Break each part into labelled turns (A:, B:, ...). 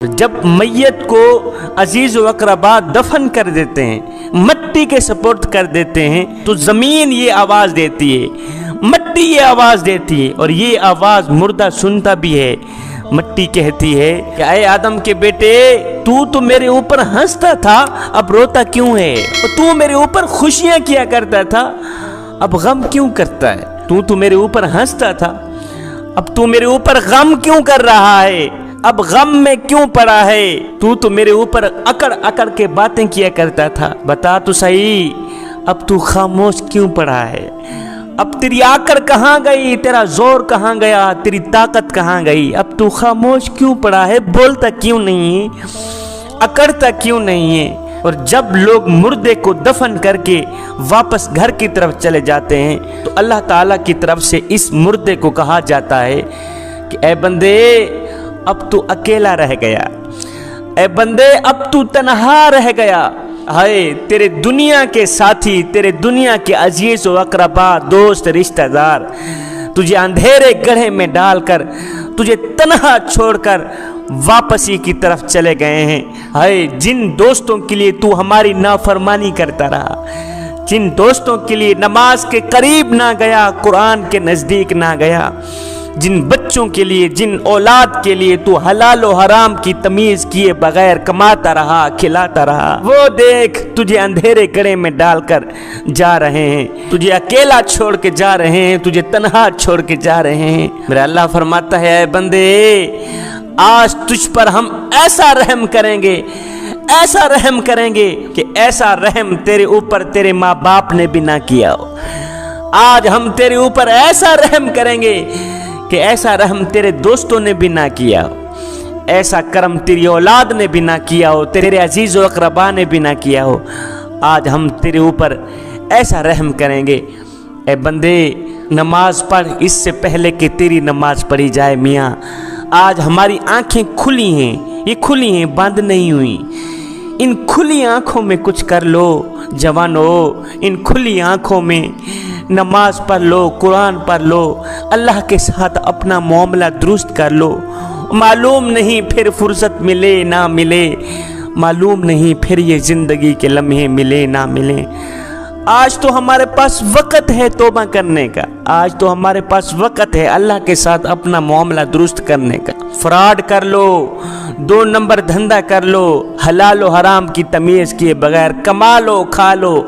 A: جب میت کو عزیز و اقربا دفن کر دیتے ہیں، مٹی کے سپرد کر دیتے ہیں، تو زمین یہ آواز دیتی ہے، مٹی یہ آواز دیتی ہے، اور یہ آواز مردہ سنتا بھی ہے۔ مٹی کہتی ہے کہ اے آدم کے بیٹے، تو میرے اوپر ہنستا تھا، اب روتا کیوں ہے؟ تو میرے اوپر خوشیاں کیا کرتا تھا، اب غم کیوں کرتا ہے؟ تو میرے اوپر ہنستا تھا، اب تو میرے اوپر غم کیوں کر رہا ہے؟ اب غم میں کیوں پڑا ہے؟ تو میرے اوپر اکڑ اکڑ کے باتیں کیا کرتا تھا، بتا تو صحیح، اب تو خاموش کیوں پڑا ہے؟ اب تیری آکڑ کہاں گئی؟ تیرا زور کہاں گیا؟ تیری طاقت کہاں گئی؟ اب تو خاموش کیوں پڑا ہے؟ بولتا کیوں نہیں ہے؟ اکڑتا کیوں نہیں ہے؟ اور جب لوگ مردے کو دفن کر کے واپس گھر کی طرف چلے جاتے ہیں تو اللہ تعالیٰ کی طرف سے اس مردے کو کہا جاتا ہے کہ اے بندے، اب تو اکیلا رہ گیا، اے بندے اب تو تنہا رہ گیا۔ ہائے تیرے دنیا کے ساتھی، تیرے دنیا کے عزیز و اقربا، دوست، رشتہ دار تجھے اندھیرے گڑھے میں ڈال کر، تجھے تنہا چھوڑ کر واپسی کی طرف چلے گئے ہیں۔ ہائے جن دوستوں کے لیے تو ہماری نافرمانی کرتا رہا، جن دوستوں کے لیے نماز کے قریب نہ گیا، قرآن کے نزدیک نہ گیا، جن بچوں کے لیے، جن اولاد کے لیے تو حلال و حرام کی تمیز کیے بغیر کماتا رہا، کھلاتا رہا، وہ دیکھ تجھے اندھیرے گڑھے میں ڈال کر جا رہے ہیں، تجھے اکیلا چھوڑ کے جا رہے ہیں، تجھے تنہا چھوڑ کے جا رہے ہیں۔ میرا اللہ فرماتا ہے، اے بندے، آج تجھ پر ہم ایسا رحم کریں گے، ایسا رحم کریں گے کہ ایسا رحم تیرے اوپر تیرے ماں باپ نے بھی نہ کیا ہو۔ آج ہم تیرے اوپر ایسا رحم کریں گے کہ ایسا رحم تیرے دوستوں نے بھی نہ کیا ہو، ایسا کرم تیری اولاد نے بھی نہ کیا ہو، تیرے عزیز و اقربا نے بھی نہ کیا ہو۔ آج ہم تیرے اوپر ایسا رحم کریں گے۔ اے بندے، نماز پڑھ اس سے پہلے کہ تیری نماز پڑھی جائے۔ میاں، آج ہماری آنکھیں کھلی ہیں، یہ کھلی ہیں، بند نہیں ہوئی۔ ان کھلی آنکھوں میں کچھ کر لو جوانو، ان کھلی آنکھوں میں نماز پڑھ لو، قرآن پڑھ لو، اللہ کے ساتھ اپنا معاملہ درست کر لو۔ معلوم نہیں پھر فرصت ملے نہ ملے، معلوم نہیں پھر یہ زندگی کے لمحے ملے نہ ملے۔ آج تو ہمارے پاس وقت ہے توبہ کرنے کا، آج تو ہمارے پاس وقت ہے اللہ کے ساتھ اپنا معاملہ درست کرنے کا۔ فراڈ کر لو، 2 نمبر دھندا کر لو، حلال و حرام کی تمیز کیے بغیر کما لو، کھا لو،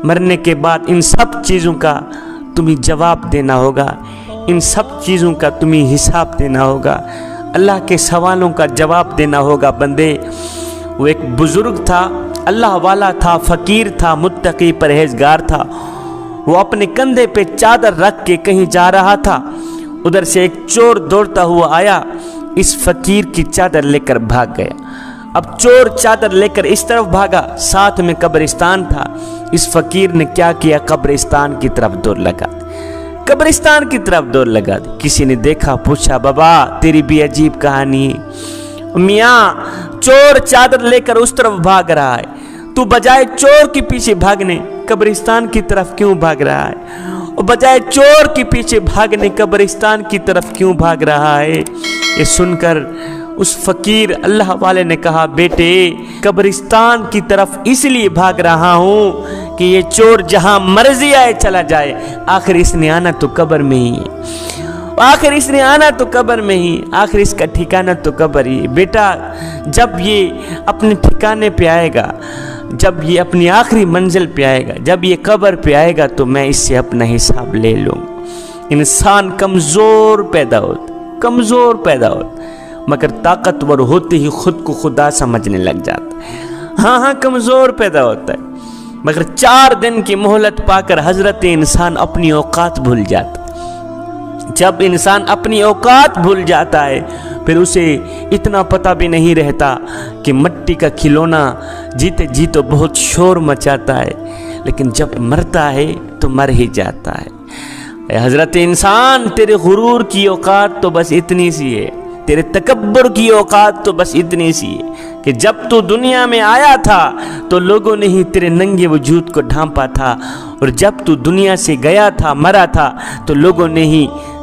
A: مرنے کے بعد ان سب چیزوں کا تمہیں جواب دینا ہوگا، ان سب چیزوں کا تمہیں حساب دینا ہوگا، اللہ کے سوالوں کا جواب دینا ہوگا۔ بندے، وہ ایک بزرگ تھا، اللہ والا تھا، فقیر تھا، متقی پرہیزگار تھا۔ وہ اپنے کندھے پہ چادر رکھ کے کہیں جا رہا تھا، ادھر سے ایک چور دوڑتا ہوا آیا، اس فقیر کی چادر لے کر بھاگ گیا۔ اب چور چادر لے کر اس طرف بھاگا، ساتھ میں قبرستان تھا۔ اس فقیر نے کیا کیا؟ قبرستان کی طرف دوڑ لگا، قبرستان کی طرف دوڑ لگا۔ کسی نے دیکھا، پوچھا، بابا تیری بھی عجیب کہانی ہے۔ میاں، چور چادر لے کر اس طرف بھاگ رہا ہے، تو بجائے چور کے پیچھے بھاگنے قبرستان کی طرف کیوں بھاگ رہا ہے؟ اور بجائے چور کے پیچھے بھاگنے قبرستان کی طرف کیوں بھاگ رہا ہے؟ یہ سن کر اس فقیر اللہ والے نے کہا، بیٹے، قبرستان کی طرف اس لیے بھاگ رہا ہوں کہ یہ چور جہاں مرضی آئے چلا جائے، آخر اس نے آنا تو قبر میں ہی ہے، آخر اس نے آنا تو قبر میں ہی، آخر اس کا ٹھکانہ تو قبر ہی۔ بیٹا، جب یہ اپنے ٹھکانے پہ آئے گا، جب یہ اپنی آخری منزل پہ آئے گا، جب یہ قبر پہ آئے گا تو میں اس سے اپنا حساب لے لوں۔ انسان کمزور پیدا ہوتا، کمزور پیدا ہوتا، مگر طاقتور ہوتے ہی خود کو خدا سمجھنے لگ جاتا۔ ہاں کمزور پیدا ہوتا ہے، مگر 4 دن کی مہلت پا کر حضرت انسان اپنی اوقات بھول جاتا۔ جب انسان اپنی اوقات بھول جاتا ہے، پھر اسے اتنا پتہ بھی نہیں رہتا کہ مٹی کا کھلونا جیتے جی تو بہت شور مچاتا ہے، لیکن جب مرتا ہے تو مر ہی جاتا ہے۔ اے حضرت انسان، تیرے غرور کی اوقات تو بس اتنی سی ہے، تیرے تکبر کی اوقات تو بس اتنی سی ہے کہ جب تو دنیا میں آیا تھا تو لوگوں نے ہی تیرے ننگے وجود کو ڈھانپا تھا، اور جب تو دنیا سے گیا تھا، مرا تھا، تو لوگوں نے ہی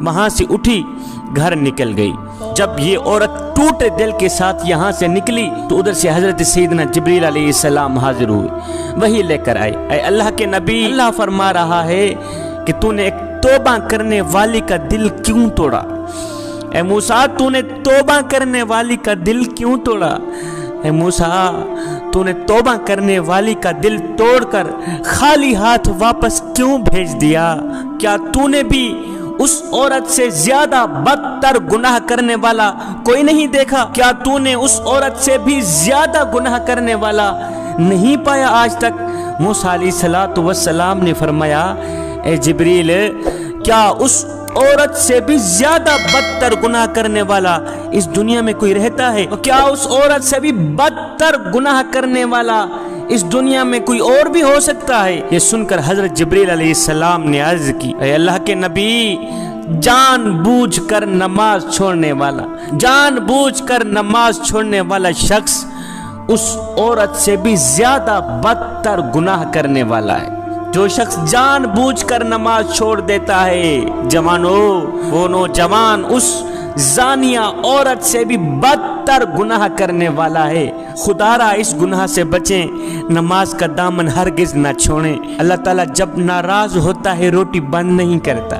A: وہاں سے اٹھی گھر نکل گئی۔ جب یہ عورت ٹوٹے دل کے ساتھ یہاں سے نکلی تو ادھر سے حضرت سیدنا جبریل علیہ السلام حاضر ہوئے، وہی لے کر آئے۔ اے اللہ کے نبی، اللہ فرما رہا ہے کہ تو نے ایک توبہ کرنے والی کا دل کیوں توڑا؟ اے موسیٰ، تو نے توبہ کرنے والی کا دل کیوں توڑا؟ اے موسیٰ، تو نے توبہ کرنے والی کا دل توڑ کر خالی ہاتھ واپس کیوں بھیج دیا؟ کیا تو نے بھی اس عورت سے زیادہ بدتر گناہ کرنے والا کوئی نہیں دیکھا؟ کیا تو نے اس عورت سے بھی زیادہ گناہ کرنے والا نہیں پایا آج تک؟ موسیٰ علیہ السلام نے فرمایا، اے جبریل، کیا اس عورت سے بھی زیادہ بدتر گناہ کرنے والا اس دنیا میں کوئی رہتا ہے؟ کیا اس عورت سے بھی بدتر گناہ کرنے والا اس دنیا میں کوئی اور بھی ہو سکتا ہے؟ یہ سن کر حضرت جبریل علیہ السلام نے عرض کی، اے اللہ کے نبی، جان بوجھ کر نماز چھوڑنے والا شخص اس عورت سے بھی زیادہ بدتر گناہ کرنے والا ہے۔ جو شخص جان بوجھ کر نماز چھوڑ دیتا ہے، جوانوں، وہ نوجوان اس زانیہ عورت سے بھی بدتر گناہ کرنے والا ہے۔ خدا را اس گناہ سے بچیں، نماز کا دامن ہرگز نہ چھوڑیں۔ اللہ تعالیٰ جب ناراض ہوتا ہے روٹی بند نہیں کرتا۔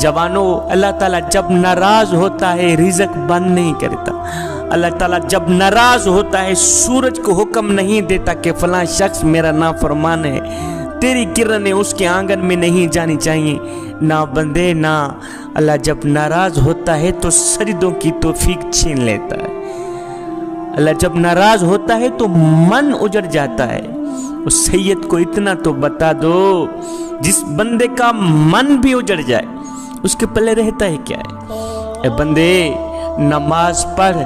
A: جوانوں، اللہ تعالیٰ جب ناراض ہوتا ہے رزق بند نہیں کرتا۔ اللہ تعالیٰ جب ناراض ہوتا ہے سورج کو حکم نہیں دیتا کہ فلاں شخص میرا نافرمان ہے، تیری کرنیں اس کے آنگن میں نہیں جانی چاہیے۔ نہ بندے، نہ اللہ جب ناراض ہوتا ہے تو سجدوں کی توفیق چھین لیتا ہے۔ اللہ جب ناراض ہوتا ہے تو من اجڑ جاتا ہے۔ اس سید کو اتنا تو بتا دو، جس بندے کا من بھی اجڑ جائے اس کے پلے رہتا ہے کیا ہے؟ اے بندے، نماز پڑھ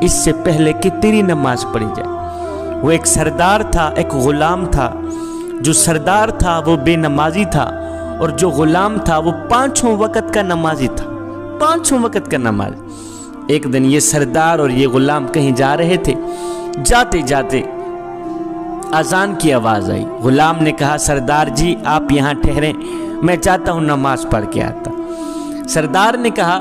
A: اس سے پہلے کہ تیری نماز پڑھی جائے۔ وہ ایک سردار تھا، ایک غلام تھا۔ جو سردار تھا وہ بے نمازی تھا، اور جو غلام تھا وہ 5 وقت کا نمازی تھا، 5 وقت کا نماز۔ ایک دن یہ سردار اور یہ غلام کہیں جا رہے تھے، جاتے جاتے اذان کی آواز آئی۔ غلام نے کہا، سردار جی آپ یہاں ٹھہریں، میں چاہتا ہوں نماز پڑھ کے آتا۔ سردار نے کہا،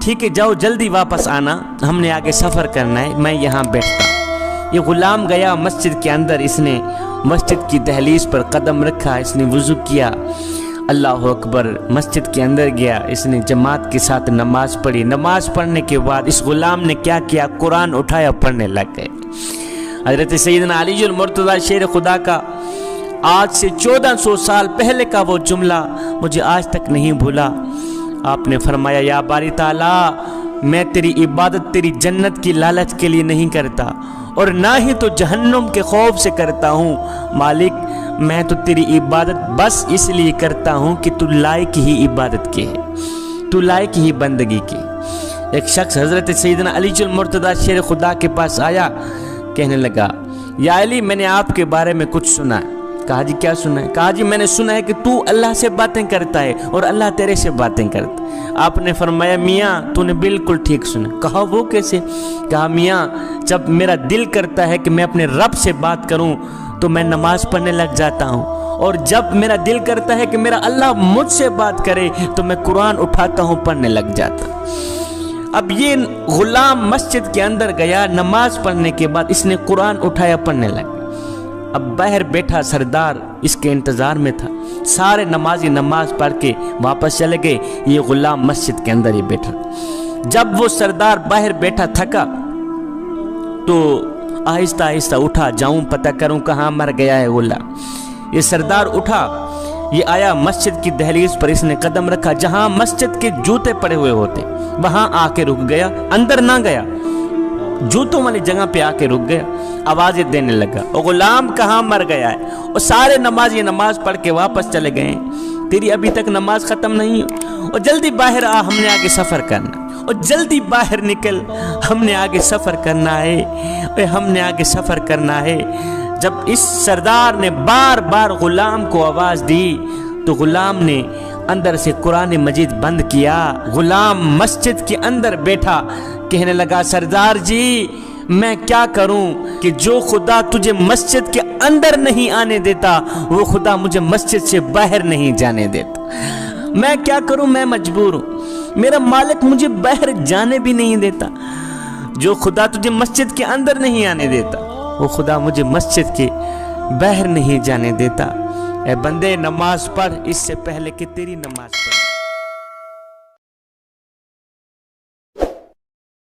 A: ٹھیک ہے جاؤ، جلدی واپس آنا، ہم نے آگے سفر کرنا ہے، میں یہاں بیٹھتا۔ یہ غلام گیا مسجد کے اندر، اس نے مسجد کی دہلیز پر قدم رکھا، اس نے وضو کیا، اللہ اکبر، مسجد کے اندر گیا، اس نے جماعت کے ساتھ نماز پڑھی۔ نماز پڑھنے کے بعد اس غلام نے کیا کیا؟ قرآن اٹھایا، پڑھنے لگ گئے۔ حضرت سیدنا علی المرتضیٰ شیر خدا کا آج سے 1400 سال پہلے کا وہ جملہ مجھے آج تک نہیں بھولا۔ آپ نے فرمایا، یا باری تعالیٰ، میں تیری عبادت تیری جنت کی لالچ کے لیے نہیں کرتا، اور نہ ہی تو جہنم کے خوف سے کرتا ہوں۔ مالک، میں تو تیری عبادت بس اس لیے کرتا ہوں کہ تو لائق ہی عبادت کے ہے، تو لائق ہی بندگی کے۔ ایک شخص حضرت سیدنا علی المرتضیٰ شیر خدا کے پاس آیا، کہنے لگا، یا علی، میں نے آپ کے بارے میں کچھ سنا ہے۔ کہا جی کیا سنا ہے؟ کہا جی میں نے سنا ہے کہ تو اللہ سے باتیں کرتا ہے اور اللہ تیرے سے باتیں کرتا ہے۔ آپ نے فرمایا، میاں تو نے بالکل ٹھیک سنا۔ کہا وہ کیسے؟ کہا میاں، جب میرا دل کرتا ہے کہ میں اپنے رب سے بات کروں تو میں نماز پڑھنے لگ جاتا ہوں، اور جب میرا دل کرتا ہے کہ میرا اللہ مجھ سے بات کرے تو میں قرآن اٹھاتا ہوں، پڑھنے لگ جاتا ہوں۔ اب یہ غلام مسجد کے اندر گیا، نماز پڑھنے کے بعد اس نے قرآن اٹھایا، پڑھنے لگا۔ اب باہر بیٹھا سردار اس کے انتظار میں تھا۔ سارے نمازی نماز پڑھ کے واپس چلے گئے، یہ غلام مسجد کے اندر ہی بیٹھا۔ جب وہ سردار باہر بیٹھا تھکا تو آہستہ آہستہ اٹھا، جاؤں پتہ کروں کہاں مر گیا ہے غلام۔ یہ سردار اٹھا، یہ آیا مسجد کی دہلیز پر، اس نے قدم رکھا، جہاں مسجد کے جوتے پڑے ہوئے ہوتے وہاں آ کے رک گیا، اندر نہ گیا، جوتوں والی جگہ پہ آ کے رک گیا، آوازیں دینے لگا، اور غلام کہاں مر گیا ہے؟ اور سارے نمازی نماز پڑھ کے واپس چلے گئے، تیری ابھی تک نماز ختم نہیں ہوئی، اور جلدی باہر آ، ہم نے آگے سفر کرنا، اور جلدی باہر نکل، ہم نے آگے سفر کرنا ہے، اور ہم نے آگے سفر کرنا ہے۔ جب اس سردار نے بار بار غلام کو آواز دی تو غلام نے اندر سے قرآن مجید بند کیا۔ غلام مسجد کے اندر بیٹھا، کہنے لگا، سردار جی میں کیا کروں کہ جو خدا تجھے مسجد کے اندر نہیں آنے دیتا وہ خدا مجھے مسجد سے باہر نہیں جانے دیتا۔ میں کیا کروں، میں مجبور ہوں، میرا مالک مجھے باہر جانے بھی نہیں دیتا۔ جو خدا تجھے مسجد کے اندر نہیں آنے دیتا، وہ خدا مجھے مسجد کے باہر نہیں جانے دیتا۔ اے بندے، نماز پڑھ اس سے پہلے کہ تیری نماز پڑھ۔